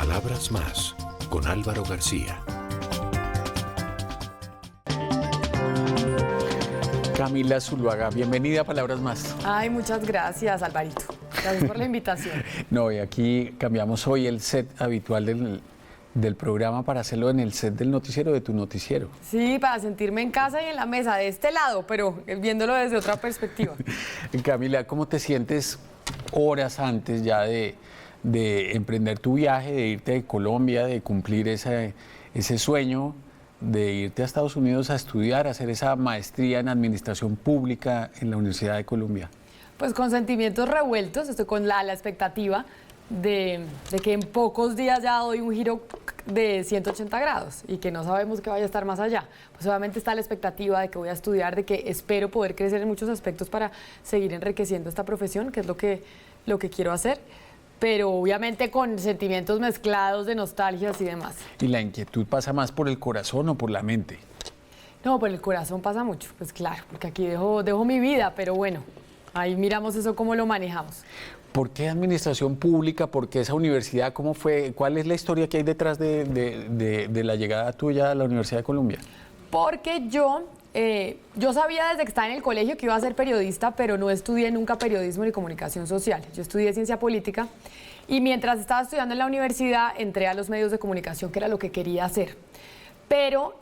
Palabras Más, con Álvaro García. Camila Zuluaga, bienvenida a Palabras Más. Ay, muchas gracias, Alvarito. Gracias por la invitación. No, y aquí cambiamos hoy el set habitual del programa para hacerlo en el set del noticiero, de tu noticiero. Sí, para sentirme en casa y en la mesa, de este lado, pero viéndolo desde otra perspectiva. Camila, ¿cómo te sientes horas antes ya de emprender tu viaje, de irte de Colombia, de cumplir ese sueño, de irte a Estados Unidos a estudiar, a hacer esa maestría en Administración Pública en la Universidad de Columbia? Pues con sentimientos revueltos, estoy con la expectativa de que en pocos días ya doy un giro de 180 grados y que no sabemos qué vaya a estar más allá. Pues obviamente está la expectativa de que voy a estudiar, de que espero poder crecer en muchos aspectos para seguir enriqueciendo esta profesión, que es lo que quiero hacer, pero obviamente con sentimientos mezclados de nostalgias y demás. ¿Y la inquietud pasa más por el corazón o por la mente? No, por el corazón pasa mucho, pues claro, porque aquí dejo mi vida, pero bueno, ahí miramos eso, cómo lo manejamos. ¿Por qué Administración Pública? ¿Por qué esa universidad? ¿Cómo fue? ¿Cuál es la historia que hay detrás de la llegada tuya a la Universidad de Columbia? Porque yo sabía desde que estaba en el colegio que iba a ser periodista, pero no estudié nunca periodismo ni comunicación social. Yo estudié ciencia política y mientras estaba estudiando en la universidad entré a los medios de comunicación, que era lo que quería hacer. Pero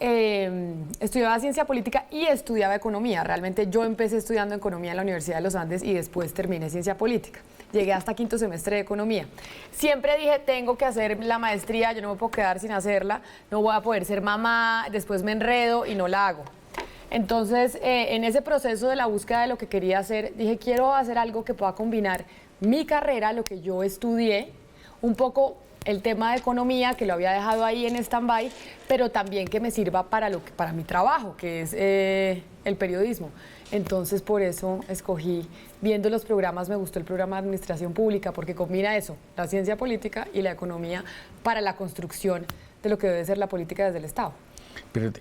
estudiaba ciencia política y estudiaba economía. Realmente yo empecé estudiando economía en la Universidad de los Andes y después terminé ciencia política. Llegué hasta quinto semestre de economía. Siempre dije, tengo que hacer la maestría, yo no me puedo quedar sin hacerla, no voy a poder ser mamá, después me enredo y no la hago. Entonces, en ese proceso de la búsqueda de lo que quería hacer, dije, quiero hacer algo que pueda combinar mi carrera, lo que yo estudié, un poco el tema de economía, que lo había dejado ahí en stand-by, pero también que me sirva para mi trabajo, que es el periodismo. Entonces, por eso escogí, viendo los programas, me gustó el programa de Administración Pública, porque combina eso, la ciencia política y la economía, para la construcción de lo que debe ser la política desde el Estado. Pero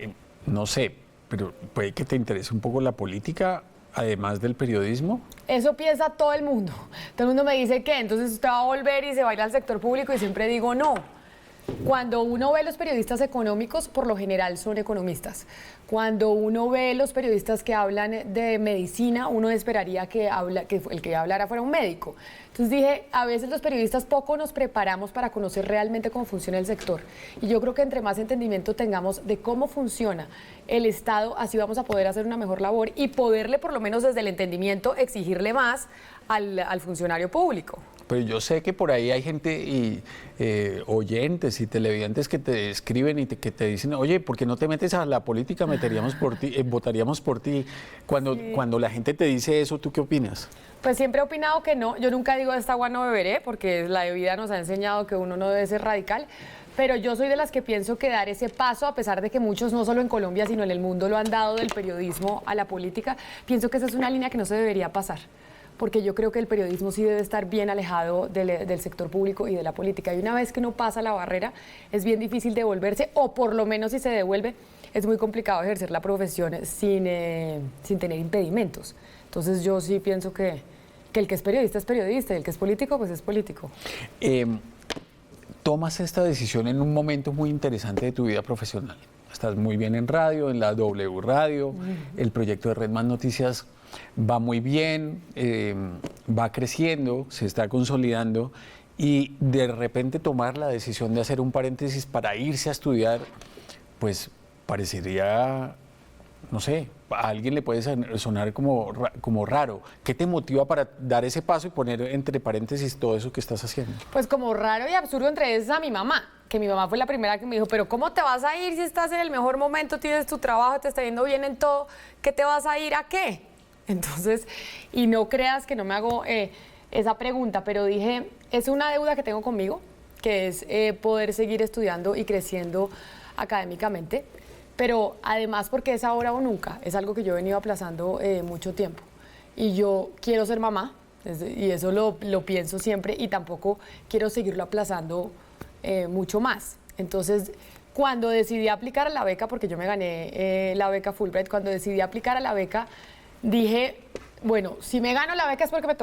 no sé, pero puede que te interese un poco la política, además del periodismo. Eso piensa todo el mundo. Todo el mundo me dice que entonces usted va a volver y se va a ir al sector público, y siempre digo no. Cuando uno ve los periodistas económicos, por lo general son economistas. Cuando uno ve los periodistas que hablan de medicina, uno esperaría que el que hablara fuera un médico. Entonces dije, a veces los periodistas poco nos preparamos para conocer realmente cómo funciona el sector. Y yo creo que entre más entendimiento tengamos de cómo funciona el Estado, así vamos a poder hacer una mejor labor y poderle, por lo menos desde el entendimiento, exigirle más al funcionario público. Pero yo sé que por ahí hay gente y oyentes y televidentes que te escriben y que te dicen, oye, ¿por qué no te metes a la política? Meteríamos por ti, votaríamos por ti. Cuando la gente te dice eso, ¿tú qué opinas? Pues siempre he opinado que no. Yo nunca digo de esta agua no beberé, porque la vida nos ha enseñado que uno no debe ser radical. Pero yo soy de las que pienso que dar ese paso, a pesar de que muchos, no solo en Colombia, sino en el mundo, lo han dado del periodismo a la política, pienso que esa es una línea que no se debería pasar. Porque yo creo que el periodismo sí debe estar bien alejado del sector público y de la política. Y una vez que no pasa la barrera, es bien difícil devolverse, o por lo menos si se devuelve, es muy complicado ejercer la profesión sin tener impedimentos. Entonces yo sí pienso que el que es periodista y el que es político, pues es político. Tomas esta decisión en un momento muy interesante de tu vida profesional. Estás muy bien en radio, en la W Radio, el proyecto de Red Más Noticias va muy bien, va creciendo, se está consolidando, y de repente tomar la decisión de hacer un paréntesis para irse a estudiar, pues parecería, no sé, a alguien le puede sonar como raro. ¿Qué te motiva para dar ese paso y poner entre paréntesis todo eso que estás haciendo? Pues como raro y absurdo entre esas a mi mamá, que mi mamá fue la primera que me dijo, pero ¿cómo te vas a ir si estás en el mejor momento, tienes tu trabajo, te está yendo bien en todo? ¿Qué te vas a ir a qué? Entonces, y no creas que no me hago esa pregunta, pero dije, es una deuda que tengo conmigo, que es poder seguir estudiando y creciendo académicamente, pero además porque es ahora o nunca, es algo que yo he venido aplazando mucho tiempo. Y yo quiero ser mamá, y eso lo pienso siempre, y tampoco quiero seguirlo aplazando mucho más. Entonces, cuando decidí aplicar a la beca, porque yo me gané la beca Fulbright, cuando decidí aplicar a la beca, dije, bueno, si me gano la beca es porque me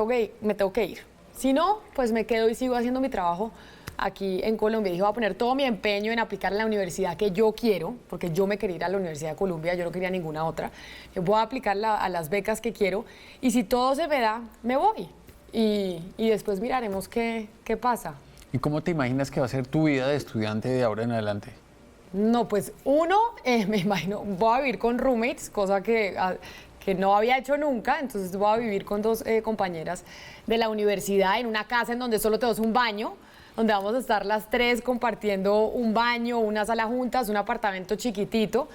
tengo que ir. Si no, pues me quedo y sigo haciendo mi trabajo aquí en Colombia. Dije, voy a poner todo mi empeño en aplicar en la universidad que yo quiero, porque yo me quería ir a la Universidad de Colombia, yo no quería ninguna otra. Yo voy a aplicar a las becas que quiero y si todo se me da, me voy. Y después miraremos qué pasa. ¿Y cómo te imaginas que va a ser tu vida de estudiante de ahora en adelante? No, pues me imagino, voy a vivir con roommates, cosa que no había hecho nunca, entonces voy a vivir con dos compañeras de la universidad en una casa en donde solo tenemos un baño, donde vamos a estar las tres compartiendo un baño, una sala juntas, un apartamento chiquitito,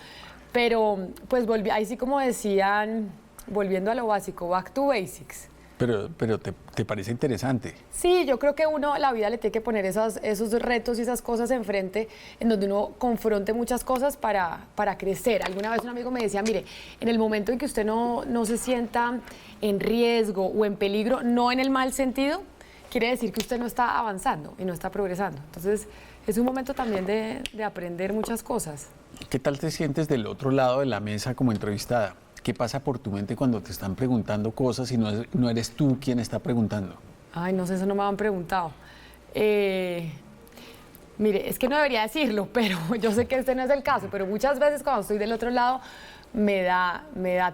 pero pues ahí sí como decían, volviendo a lo básico, back to basics. Pero te parece interesante. Sí, yo creo que la vida le tiene que poner esos retos y esas cosas enfrente, en donde uno confronte muchas cosas para crecer. Alguna vez un amigo me decía, mire, en el momento en que usted no se sienta en riesgo o en peligro, no en el mal sentido, quiere decir que usted no está avanzando y no está progresando. Entonces, es un momento también de aprender muchas cosas. ¿Qué tal te sientes del otro lado de la mesa como entrevistada? ¿Qué pasa por tu mente cuando te están preguntando cosas y no eres tú quien está preguntando? Ay, no sé, eso no me han preguntado. Mire, es que no debería decirlo, pero yo sé que este no es el caso, pero muchas veces cuando estoy del otro lado me da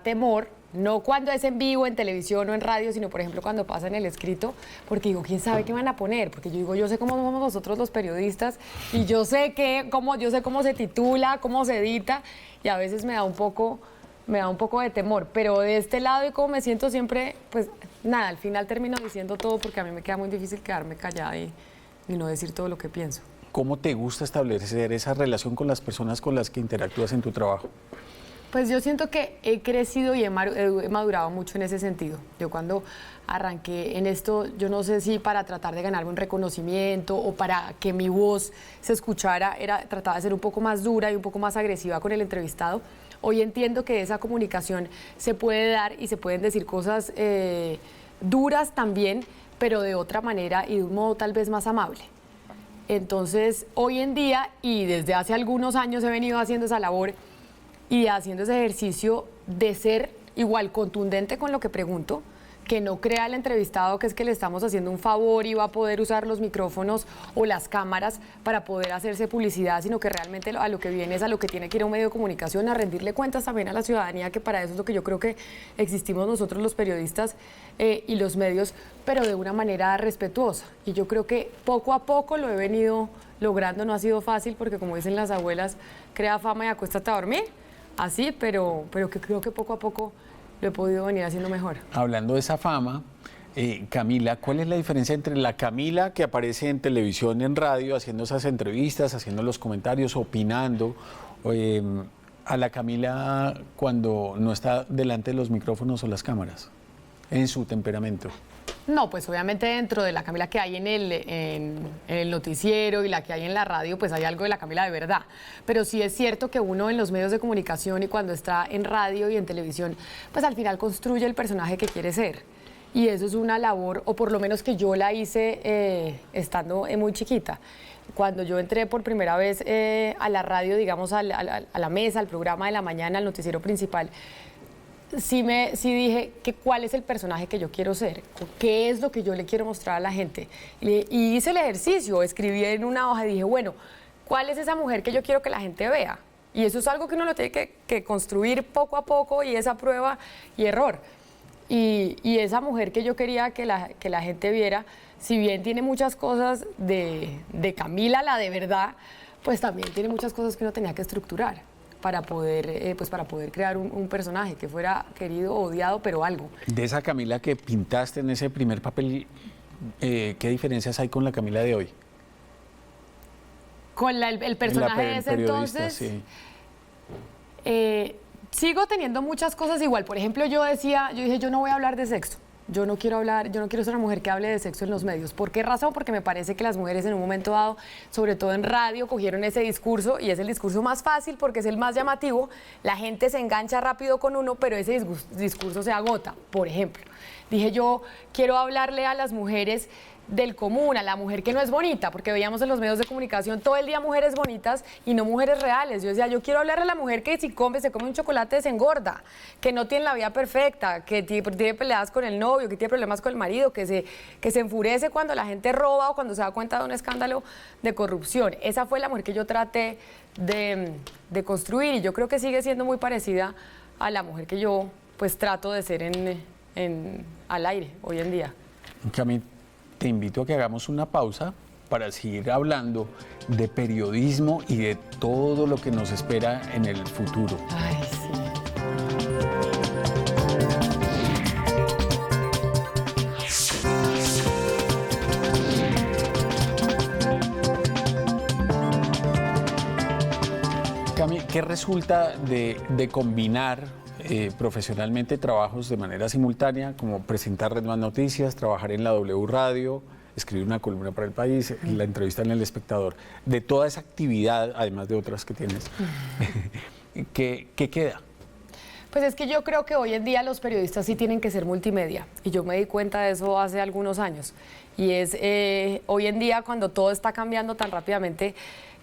temor, no cuando es en vivo, en televisión o en radio, sino por ejemplo cuando pasa en el escrito, porque digo, ¿quién sabe qué van a poner? Porque yo digo, yo sé cómo somos nosotros los periodistas y yo sé cómo se titula, cómo se edita y a veces me da un poco de temor, pero de este lado y como me siento siempre, pues nada, al final termino diciendo todo porque a mí me queda muy difícil quedarme callada y no decir todo lo que pienso. ¿Cómo te gusta establecer esa relación con las personas con las que interactúas en tu trabajo? Pues yo siento que he crecido y he madurado mucho en ese sentido. Yo cuando arranqué en esto, yo no sé si para tratar de ganarme un reconocimiento o para que mi voz se escuchara, trataba de ser un poco más dura y un poco más agresiva con el entrevistado. Hoy entiendo que esa comunicación se puede dar y se pueden decir cosas duras también, pero de otra manera y de un modo tal vez más amable. Entonces, hoy en día y desde hace algunos años he venido haciendo esa labor y haciendo ese ejercicio de ser igual contundente con lo que pregunto, que no crea el entrevistado que es que le estamos haciendo un favor y va a poder usar los micrófonos o las cámaras para poder hacerse publicidad, sino que realmente a lo que viene es a lo que tiene que ir a un medio de comunicación, a rendirle cuentas también a la ciudadanía, que para eso es lo que yo creo que existimos nosotros los periodistas y los medios, pero de una manera respetuosa. Y yo creo que poco a poco lo he venido logrando, no ha sido fácil porque como dicen las abuelas, crea fama y acuéstate a dormir, así, pero que creo que poco a poco lo he podido venir haciendo mejor. Hablando de esa fama, Camila, ¿cuál es la diferencia entre la Camila que aparece en televisión y en radio haciendo esas entrevistas, haciendo los comentarios, opinando, a la Camila cuando no está delante de los micrófonos o las cámaras, en su temperamento? No, pues obviamente dentro de la Camila que hay en el noticiero y la que hay en la radio, pues hay algo de la Camila de verdad. Pero sí es cierto que uno en los medios de comunicación y cuando está en radio y en televisión, pues al final construye el personaje que quiere ser. Y eso es una labor, o por lo menos que yo la hice estando muy chiquita. Cuando yo entré por primera vez a la radio, digamos a la mesa, al programa de la mañana, al noticiero principal, sí dije cuál es el personaje que yo quiero ser, qué es lo que yo le quiero mostrar a la gente. Y hice el ejercicio, escribí en una hoja y dije, bueno, ¿cuál es esa mujer que yo quiero que la gente vea? Y eso es algo que uno lo tiene que construir poco a poco y esa prueba y error. Y esa mujer que yo quería que la gente viera, si bien tiene muchas cosas de Camila, la de verdad, pues también tiene muchas cosas que uno tenía que estructurar para poder crear un personaje que fuera querido, odiado, pero algo. De esa Camila que pintaste en ese primer papel, ¿qué diferencias hay con la Camila de hoy? Con el personaje de ese entonces, sí. Sigo teniendo muchas cosas igual. Por ejemplo, yo dije, yo no voy a hablar de sexo. Yo no quiero ser una mujer que hable de sexo en los medios. ¿Por qué razón? Porque me parece que las mujeres en un momento dado, sobre todo en radio, cogieron ese discurso y es el discurso más fácil porque es el más llamativo. La gente se engancha rápido con uno, pero ese discurso se agota, por ejemplo. Dije yo, quiero hablarle a las mujeres del común, a la mujer que no es bonita, porque veíamos en los medios de comunicación todo el día mujeres bonitas y no mujeres reales. Yo decía, yo quiero hablar a la mujer que si se come un chocolate se engorda, que no tiene la vida perfecta, que tiene peleadas con el novio, que tiene problemas con el marido, que se enfurece cuando la gente roba o cuando se da cuenta de un escándalo de corrupción. Esa fue la mujer que yo traté de construir y yo creo que sigue siendo muy parecida a la mujer que yo pues trato de ser al aire hoy en día. Cami, te invito a que hagamos una pausa para seguir hablando de periodismo y de todo lo que nos espera en el futuro. Ay, sí. Cami, ¿qué resulta de combinar profesionalmente trabajos de manera simultánea, como presentar Red Más Noticias, trabajar en la W Radio, escribir una columna para El País, la entrevista en El Espectador, de toda esa actividad, además de otras que tienes? ¿Qué queda? Pues es que yo creo que hoy en día los periodistas sí tienen que ser multimedia y yo me di cuenta de eso hace algunos años y es hoy en día cuando todo está cambiando tan rápidamente,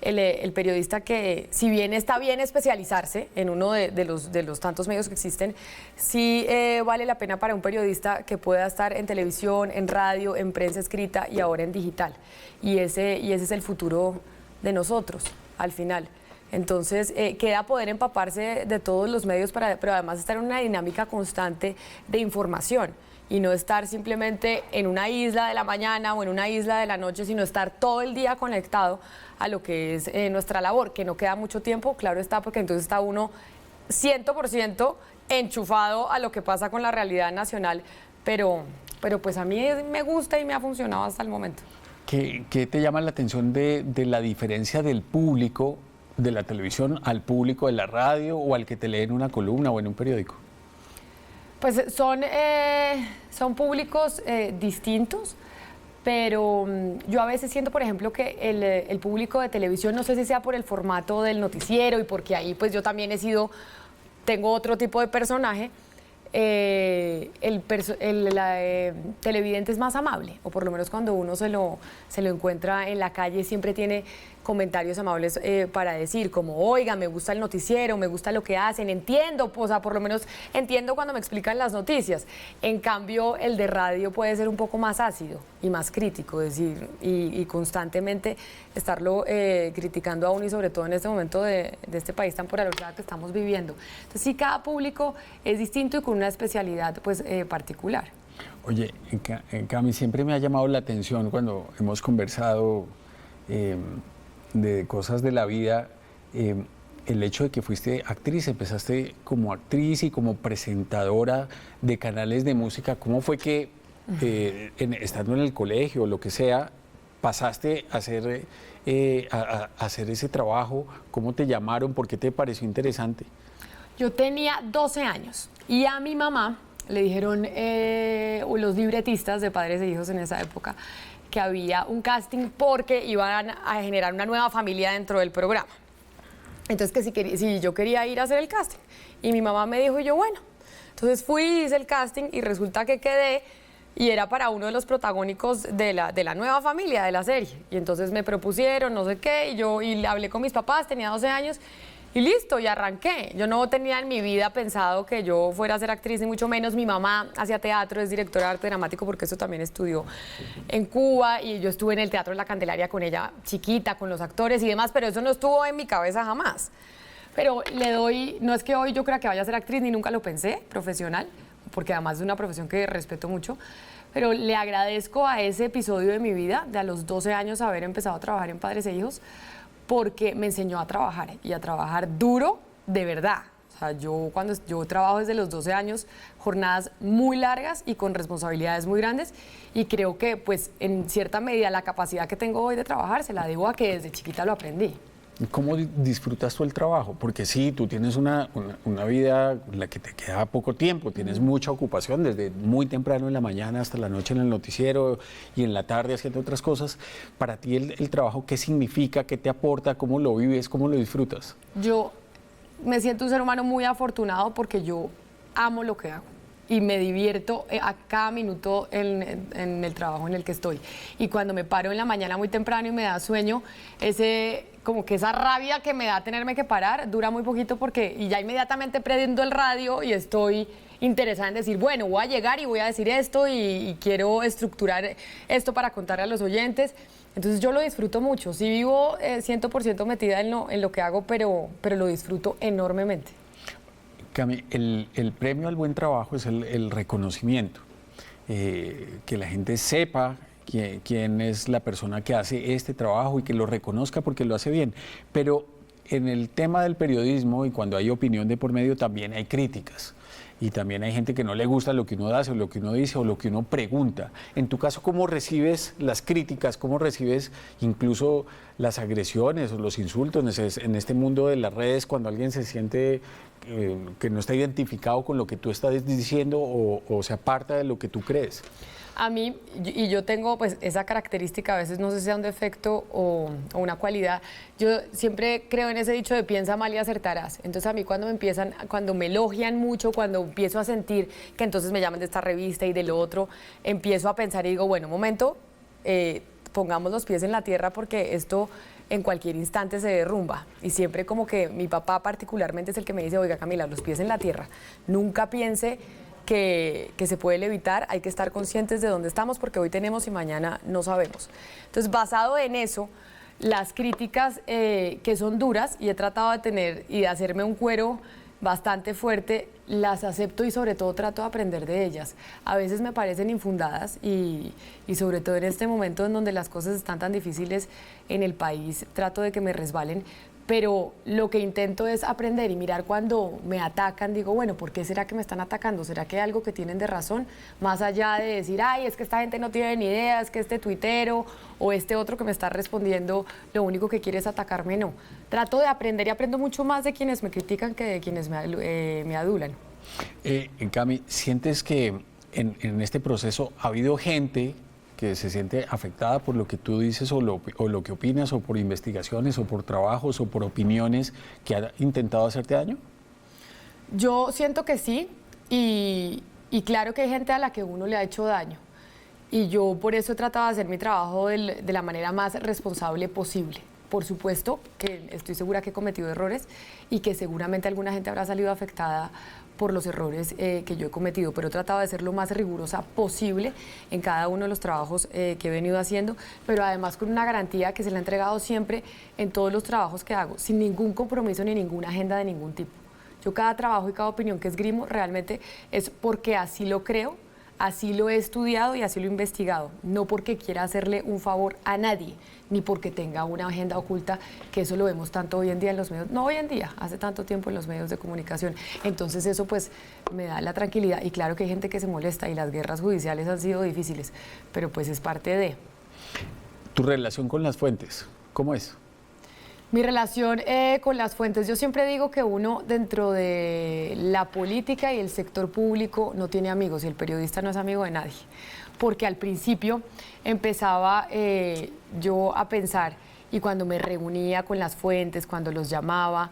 el periodista que, si bien está bien especializarse en uno de los tantos medios que existen, sí vale la pena para un periodista que pueda estar en televisión, en radio, en prensa escrita y ahora en digital. Y ese es el futuro de nosotros, al final. Entonces, queda poder empaparse de todos los medios, pero además estar en una dinámica constante de información y no estar simplemente en una isla de la mañana o en una isla de la noche, sino estar todo el día conectado a lo que es nuestra labor, que no queda mucho tiempo, claro está, porque entonces está uno 100% enchufado a lo que pasa con la realidad nacional, pero pues a mí me gusta y me ha funcionado hasta el momento. ¿Qué te llama la atención de la diferencia del público de la televisión al público de la radio o al que te lee en una columna o en un periódico? Pues son públicos distintos, pero yo a veces siento, por ejemplo, que el público de televisión, no sé si sea por el formato del noticiero y porque ahí pues yo también tengo otro tipo de personaje, el televidente es más amable, o por lo menos cuando uno se lo encuentra en la calle siempre tiene comentarios amables para decir, como, oiga, me gusta el noticiero, me gusta lo que hacen, entiendo, o sea, por lo menos entiendo cuando me explican las noticias. En cambio, el de radio puede ser un poco más ácido y más crítico, es decir, y constantemente estarlo criticando a uno y sobre todo en este momento de este país tan polarizado que estamos viviendo. Entonces, sí, cada público es distinto y con una especialidad pues particular. Oye, Cami, siempre me ha llamado la atención cuando hemos conversado de cosas de la vida, el hecho de que fuiste actriz, empezaste como actriz y como presentadora de canales de música. ¿Cómo fue que, estando en el colegio o lo que sea, pasaste a hacer ese trabajo? ¿Cómo te llamaron? ¿Por qué te pareció interesante? Yo tenía 12 años y a mi mamá le dijeron los libretistas de Padres e Hijos en esa época que había un casting porque iban a generar una nueva familia dentro del programa. Entonces, que si yo quería ir a hacer el casting. Y mi mamá me dijo, y yo, bueno. Entonces fui, hice el casting y resulta que quedé y era para uno de los protagónicos de la nueva familia de la serie. Y entonces me propusieron, no sé qué, y le hablé con mis papás, tenía 12 años, y listo, y arranqué. Yo no tenía en mi vida pensado que yo fuera a ser actriz, ni mucho menos. Mi mamá hacía teatro, es directora de arte dramático, porque eso también estudió en Cuba, y yo estuve en el Teatro de la Candelaria con ella, chiquita, con los actores y demás, pero eso no estuvo en mi cabeza jamás. Pero no es que hoy yo crea que vaya a ser actriz, ni nunca lo pensé, profesional, porque además es una profesión que respeto mucho, pero le agradezco a ese episodio de mi vida, de a los 12 años haber empezado a trabajar en Padres e Hijos, porque me enseñó a trabajar y a trabajar duro de verdad. O sea, yo trabajo desde los 12 años, jornadas muy largas y con responsabilidades muy grandes, y creo que pues en cierta medida la capacidad que tengo hoy de trabajar se la debo a que desde chiquita lo aprendí. ¿Cómo disfrutas tú el trabajo? Porque sí, tú tienes una vida en la que te queda poco tiempo, tienes mucha ocupación, desde muy temprano en la mañana hasta la noche en el noticiero y en la tarde haciendo otras cosas. Para ti el trabajo, ¿qué significa? ¿Qué te aporta? ¿Cómo lo vives? ¿Cómo lo disfrutas? Yo me siento un ser humano muy afortunado porque yo amo lo que hago. y me divierto a cada minuto en el trabajo en el que estoy. Y cuando me paro en la mañana muy temprano y me da sueño, como que esa rabia que me da tenerme que parar dura muy poquito y ya inmediatamente prendo el radio y estoy interesada en decir, bueno, voy a llegar y voy a decir esto y quiero estructurar esto para contarle a los oyentes. Entonces yo lo disfruto mucho. Sí vivo 100% metida en lo que hago, pero lo disfruto enormemente. Cami, el premio al buen trabajo es el reconocimiento, que la gente sepa quién es la persona que hace este trabajo y que lo reconozca porque lo hace bien. Pero en el tema del periodismo y cuando hay opinión de por medio también hay críticas. Y también hay gente que no le gusta lo que uno hace o lo que uno dice o lo que uno pregunta. En tu caso, ¿cómo recibes las críticas? ¿Cómo recibes incluso las agresiones o los insultos en este mundo de las redes cuando alguien se siente que no está identificado con lo que tú estás diciendo o se aparta de lo que tú crees? A mí, y yo tengo pues esa característica, a veces no sé si sea un defecto o una cualidad, yo siempre creo en ese dicho de piensa mal y acertarás. Entonces a mí cuando me elogian mucho, cuando empiezo a sentir que entonces me llaman de esta revista y del otro, empiezo a pensar y digo, bueno, un momento, pongamos los pies en la tierra porque esto en cualquier instante se derrumba. Y siempre como que mi papá particularmente es el que me dice, oiga Camila, los pies en la tierra, nunca piense que se puede levitar, hay que estar conscientes de dónde estamos porque hoy tenemos y mañana no sabemos. Entonces, basado en eso, las críticas que son duras y he tratado de tener y de hacerme un cuero bastante fuerte, las acepto y sobre todo trato de aprender de ellas. A veces me parecen infundadas y sobre todo en este momento en donde las cosas están tan difíciles en el país, trato de que me resbalen. Pero lo que intento es aprender y mirar cuando me atacan, digo, bueno, ¿por qué será que me están atacando? ¿Será que hay algo que tienen de razón? Más allá de decir, ay, es que esta gente no tiene ni idea, es que este tuitero o este otro que me está respondiendo, lo único que quiere es atacarme, no. Trato de aprender y aprendo mucho más de quienes me critican que de quienes me adulan. Cami, ¿sientes que en este proceso ha habido gente que se siente afectada por lo que tú dices o lo que opinas o por investigaciones o por trabajos o por opiniones que ha intentado hacerte daño? Yo siento que sí y claro que hay gente a la que uno le ha hecho daño y yo por eso he tratado de hacer mi trabajo de la manera más responsable posible. Por supuesto que estoy segura que he cometido errores y que seguramente alguna gente habrá salido afectada por los errores que yo he cometido, pero he tratado de ser lo más rigurosa posible en cada uno de los trabajos que he venido haciendo, pero además con una garantía que se le ha entregado siempre en todos los trabajos que hago, sin ningún compromiso ni ninguna agenda de ningún tipo. Yo cada trabajo y cada opinión que esgrimo realmente es porque así lo creo, así lo he estudiado y así lo he investigado, no porque quiera hacerle un favor a nadie, ni porque tenga una agenda oculta, que eso lo vemos tanto hoy en día en los medios, no hoy en día, hace tanto tiempo en los medios de comunicación. Entonces eso pues me da la tranquilidad y claro que hay gente que se molesta y las guerras judiciales han sido difíciles, pero pues es parte de... ¿Tu relación con las fuentes, cómo es? Mi relación con las fuentes, yo siempre digo que uno dentro de la política y el sector público no tiene amigos y el periodista no es amigo de nadie, porque al principio empezaba yo a pensar y cuando me reunía con las fuentes, cuando los llamaba,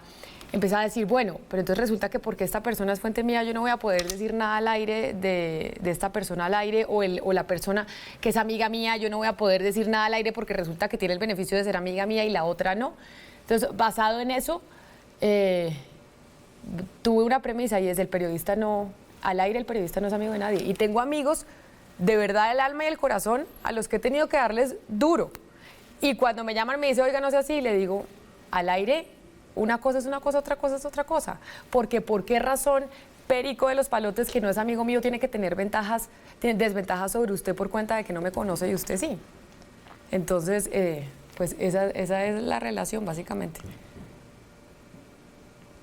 empezaba a decir, bueno, pero entonces resulta que porque esta persona es fuente mía yo no voy a poder decir nada al aire de esta persona al aire o la persona que es amiga mía yo no voy a poder decir nada al aire porque resulta que tiene el beneficio de ser amiga mía y la otra no. Entonces, basado en eso, tuve una premisa y es el periodista no, al aire el periodista no es amigo de nadie. Y tengo amigos de verdad del alma y el corazón a los que he tenido que darles duro. Y cuando me llaman me dicen, oiga, no sea así, le digo, al aire una cosa es una cosa, otra cosa es otra cosa. Porque ¿por qué razón Perico de los Palotes, que no es amigo mío, tiene que tener desventajas sobre usted por cuenta de que no me conoce y usted sí? Entonces... pues esa es la relación, básicamente.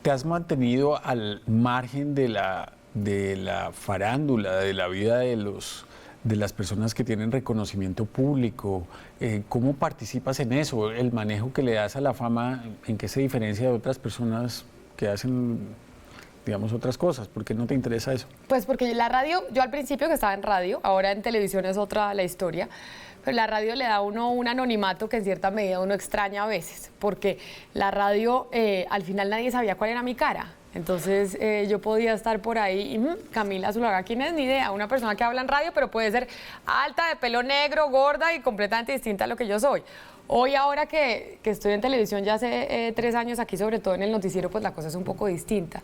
¿Te has mantenido al margen de la farándula, de la vida de las personas que tienen reconocimiento público? ¿Cómo participas en eso? ¿El manejo que le das a la fama, en qué se diferencia de otras personas que hacen, digamos, otras cosas? ¿Por qué no te interesa eso? Pues porque la radio, yo al principio que estaba en radio, ahora en televisión es otra la historia, pero la radio le da a uno un anonimato que en cierta medida uno extraña a veces, porque la radio al final nadie sabía cuál era mi cara. Entonces yo podía estar por ahí y Camila Zuluaga, ¿quién es? Ni idea, una persona que habla en radio, pero puede ser alta, de pelo negro, gorda y completamente distinta a lo que yo soy. Hoy, ahora que estoy en televisión ya hace 3 años, aquí sobre todo en el noticiero, pues la cosa es un poco distinta.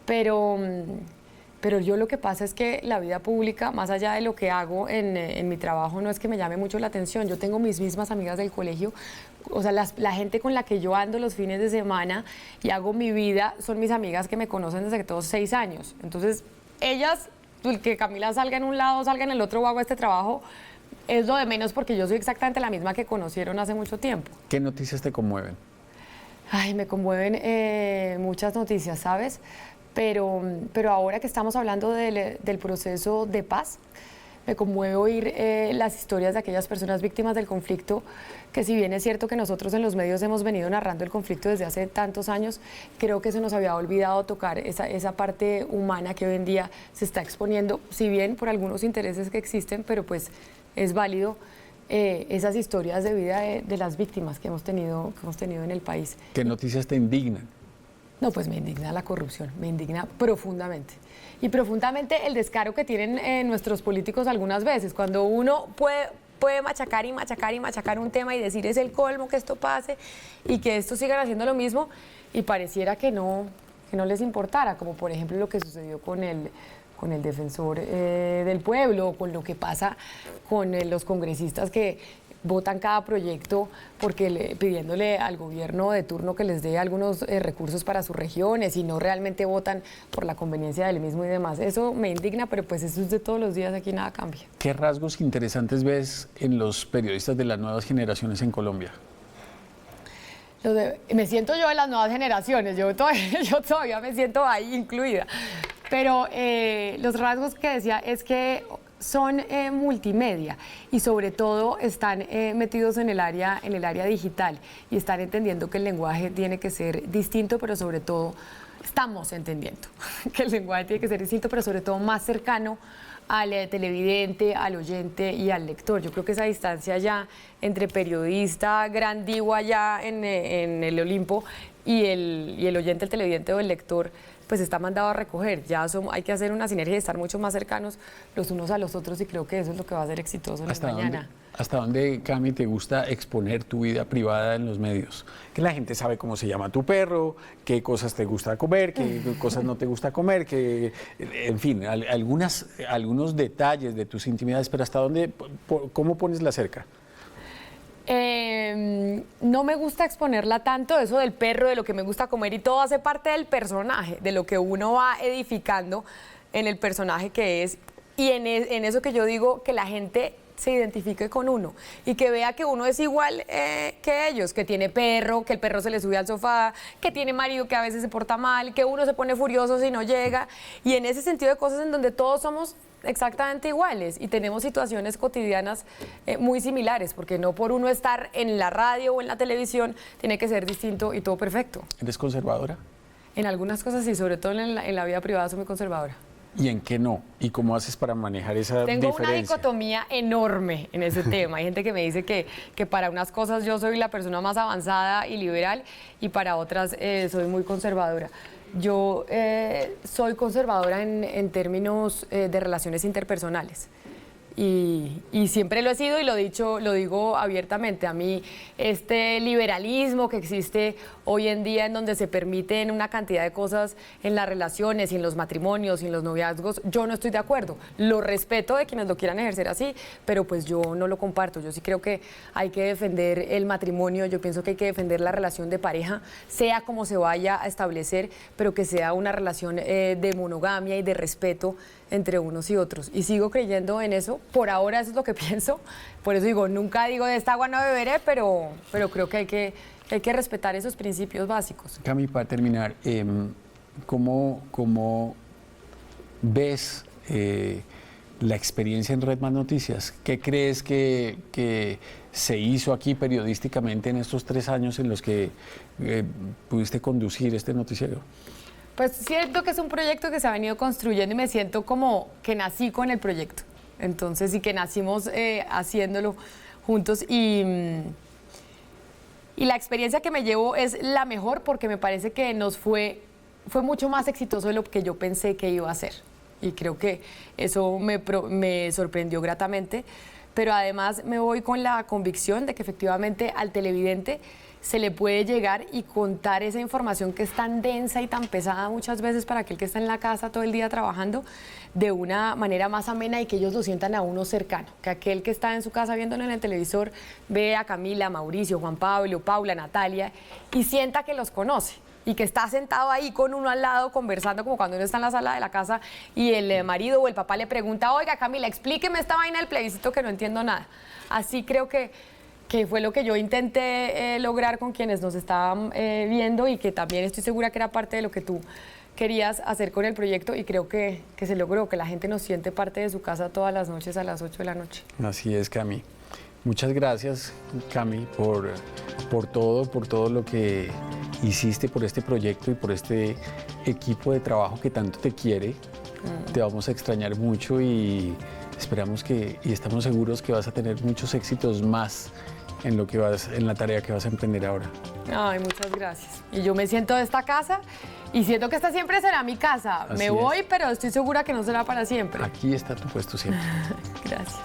Pero yo lo que pasa es que la vida pública, más allá de lo que hago en mi trabajo, no es que me llame mucho la atención. Yo tengo mis mismas amigas del colegio, o sea, la gente con la que yo ando los fines de semana y hago mi vida, son mis amigas que me conocen desde que tengo 6 años. Entonces, ellas, que Camila salga en un lado, salga en el otro o hago este trabajo, es lo de menos porque yo soy exactamente la misma que conocieron hace mucho tiempo. ¿Qué noticias te conmueven? Ay, me conmueven muchas noticias, ¿sabes? Pero ahora que estamos hablando del proceso de paz, me conmueve oír las historias de aquellas personas víctimas del conflicto, que si bien es cierto que nosotros en los medios hemos venido narrando el conflicto desde hace tantos años, creo que se nos había olvidado tocar esa parte humana que hoy en día se está exponiendo, si bien por algunos intereses que existen, pero pues es válido esas historias de vida de las víctimas que hemos tenido en el país. ¿Qué noticias te indignan? No, pues me indigna la corrupción, me indigna profundamente. Y profundamente el descaro que tienen nuestros políticos algunas veces, cuando uno puede machacar y machacar y machacar un tema y decir es el colmo que esto pase y que estos sigan haciendo lo mismo y pareciera que no les importara, como por ejemplo lo que sucedió con el defensor del pueblo, con lo que pasa con los congresistas que votan cada proyecto porque pidiéndole al gobierno de turno que les dé algunos recursos para sus regiones y no realmente votan por la conveniencia del mismo y demás. Eso me indigna, pero pues eso es de todos los días, aquí nada cambia. ¿Qué rasgos interesantes ves en los periodistas de las nuevas generaciones en Colombia? Me siento yo de las nuevas generaciones, yo todavía me siento ahí incluida, pero los rasgos que decía es que son multimedia y sobre todo están metidos en el área digital y están entendiendo que el lenguaje tiene que ser distinto, pero sobre todo estamos entendiendo que el lenguaje tiene que ser distinto, pero sobre todo más cercano al televidente, al oyente y al lector. Yo creo que esa distancia ya entre periodista, gran divo allá en el Olimpo y el oyente, el televidente o el lector, pues está mandado a recoger. Hay que hacer una sinergia y estar mucho más cercanos los unos a los otros y creo que eso es lo que va a ser exitoso en la mañana. ¿Hasta dónde, Cami, te gusta exponer tu vida privada en los medios? Que la gente sabe cómo se llama tu perro, qué cosas te gusta comer, qué cosas no te gusta comer, en fin, algunos detalles de tus intimidades, pero ¿hasta dónde, cómo pones la cerca? No me gusta exponerla tanto, eso del perro, de lo que me gusta comer y todo hace parte del personaje, de lo que uno va edificando en el personaje que es y en eso que yo digo que la gente se identifique con uno y que vea que uno es igual que ellos, que tiene perro, que el perro se le sube al sofá, que tiene marido que a veces se porta mal, que uno se pone furioso si no llega y en ese sentido de cosas en donde todos somos exactamente iguales y tenemos situaciones cotidianas muy similares, porque no por uno estar en la radio o en la televisión tiene que ser distinto y todo perfecto. ¿Eres conservadora? En algunas cosas sí, sobre todo en la vida privada soy muy conservadora. ¿Y en qué no? ¿Y cómo haces para manejar esa diferencia? Tengo una dicotomía enorme en ese tema. Hay gente que me dice que para unas cosas yo soy la persona más avanzada y liberal y para otras soy muy conservadora. Yo soy conservadora en términos de relaciones interpersonales. Y siempre lo he sido y lo digo abiertamente. A mí este liberalismo que existe hoy en día en donde se permiten una cantidad de cosas en las relaciones y en los matrimonios y en los noviazgos, yo no estoy de acuerdo. Lo respeto de quienes lo quieran ejercer así, pero pues yo no lo comparto. Yo sí creo que hay que defender el matrimonio, yo pienso que hay que defender la relación de pareja, sea como se vaya a establecer, pero que sea una relación de monogamia y de respeto entre unos y otros. Y sigo creyendo en eso. Por ahora eso es lo que pienso. Por eso nunca digo de esta agua no beberé, pero creo que hay que respetar esos principios básicos. Cami, para terminar, ¿cómo ves la experiencia en Red Más Noticias? ¿Qué crees que se hizo aquí periodísticamente en estos 3 años en los que pudiste conducir este noticiero? Pues siento que es un proyecto que se ha venido construyendo y me siento como que nací con el proyecto. Entonces, y que nacimos haciéndolo juntos y la experiencia que me llevo es la mejor porque me parece que nos fue fue mucho más exitoso de lo que yo pensé que iba a ser. Y creo que eso me sorprendió gratamente. Pero además me voy con la convicción de que efectivamente al televidente se le puede llegar y contar esa información que es tan densa y tan pesada muchas veces para aquel que está en la casa todo el día trabajando, de una manera más amena y que ellos lo sientan a uno cercano, que aquel que está en su casa viéndolo en el televisor ve a Camila, Mauricio, Juan Pablo, Paula, Natalia y sienta que los conoce y que está sentado ahí con uno al lado conversando como cuando uno está en la sala de la casa y el marido o el papá le pregunta, oiga Camila, explíqueme esta vaina del plebiscito que no entiendo nada. Así creo que fue lo que yo intenté lograr con quienes nos estaban viendo y que también estoy segura que era parte de lo que tú querías hacer con el proyecto y creo que se logró, que la gente nos siente parte de su casa todas las noches a las 8 de la noche. Así es, Cami. Muchas gracias, Cami, por todo lo que hiciste por este proyecto y por este equipo de trabajo que tanto te quiere. Te vamos a extrañar mucho y esperamos y estamos seguros que vas a tener muchos éxitos más en la tarea que vas a emprender ahora. Ay, muchas gracias. Y yo me siento de esta casa y siento que esta siempre será mi casa. Así me voy, pero estoy segura que no será para siempre. Aquí está tu puesto siempre. Gracias.